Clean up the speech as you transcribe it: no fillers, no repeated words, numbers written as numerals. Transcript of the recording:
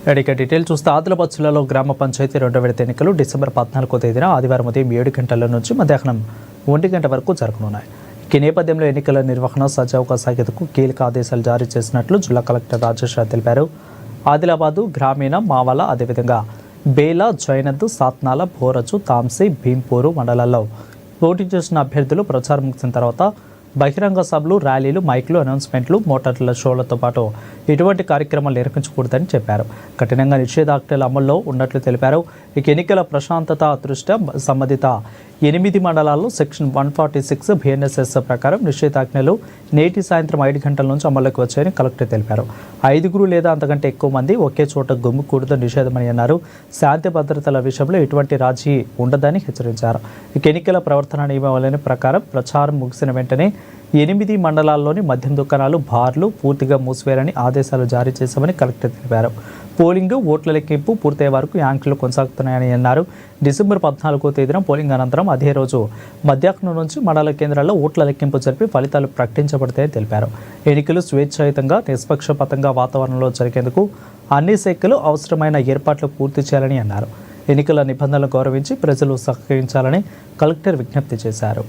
ఇక డీటెయిల్ చూస్తే ఆదిలాబాద్ జిల్లాలో గ్రామ పంచాయతీ 2వ విడత ఎన్నికలు డిసెంబర్ 14వ తేదీన ఆదివారం ఉదయం 7 గంటల నుంచి మధ్యాహ్నం 1 గంట వరకు జరగనున్నాయి. ఈ నేపథ్యంలో ఎన్నికల నిర్వహణ సజావుగా సాగేందుకు కీలక ఆదేశాలు జారీ చేసినట్లు జిల్లా కలెక్టర్ రాజేష్ తెలిపారు. ఆదిలాబాదు, గ్రామీణ, మావల, అదేవిధంగా బేలా, జైనద్, సాత్నాల, బోరజు, తాంసీ, భీంపూరు మండలాల్లో పోటీ చేసిన అభ్యర్థులు ప్రచారం ముగిసిన తర్వాత బహిరంగ సభలు, ర్యాలీలు, మైక్లు, అనౌన్స్మెంట్లు, మోటార్ల షోలతో పాటు ఎటువంటి కార్యక్రమాలు నిర్వహించకూడదని చెప్పారు. కఠినంగా నిషేధాజ్ఞలు అమల్లో ఉన్నట్లు తెలిపారు. ఇక ఎన్నికల ప్రశాంతత దృష్ట్యా సంబంధిత 8 మండలాల్లో సెక్షన్ 146 BNSS ప్రకారం నిషేధాజ్ఞలు నేటి సాయంత్రం 5 గంటల నుంచి అమల్లోకి వచ్చాయని కలెక్టర్ తెలిపారు. 5 లేదా అంతకంటే ఎక్కువ మంది ఒకే చోట గుమ్మికూడదు నిషేధమని అన్నారు. శాంతి భద్రతల విషయంలో ఎటువంటి రాజీ ఉండదని హెచ్చరించారు. ఇక ఎన్నికల ప్రవర్తన నియమావళి ప్రకారం ప్రచారం ముగిసిన వెంటనే 8 మండలాల్లోని మద్యం దుకాణాలు, బార్లు పూర్తిగా మూసివేయాలని ఆదేశాలు జారీ చేశామని కలెక్టర్ తెలిపారు. పోలింగ్, ఓట్ల లెక్కింపు పూర్తయ్యే వరకు యాంకులు కొనసాగుతున్నాయని అన్నారు. డిసెంబర్ 14వ తేదీన పోలింగ్ అనంతరం అదే రోజు మధ్యాహ్నం నుంచి మండల కేంద్రాల్లో ఓట్ల లెక్కింపు జరిపి ఫలితాలు ప్రకటించబడతాయని తెలిపారు. ఎన్నికలు స్వేచ్ఛాయుతంగా, నిష్పక్షపాతంగా వాతావరణంలో జరిగేందుకు అన్ని శాఖలు అవసరమైన ఏర్పాట్లు పూర్తి చేయాలని అన్నారు. ఎన్నికల నిబంధనలు గౌరవించి ప్రజలు సహకరించాలని కలెక్టర్ విజ్ఞప్తి చేశారు.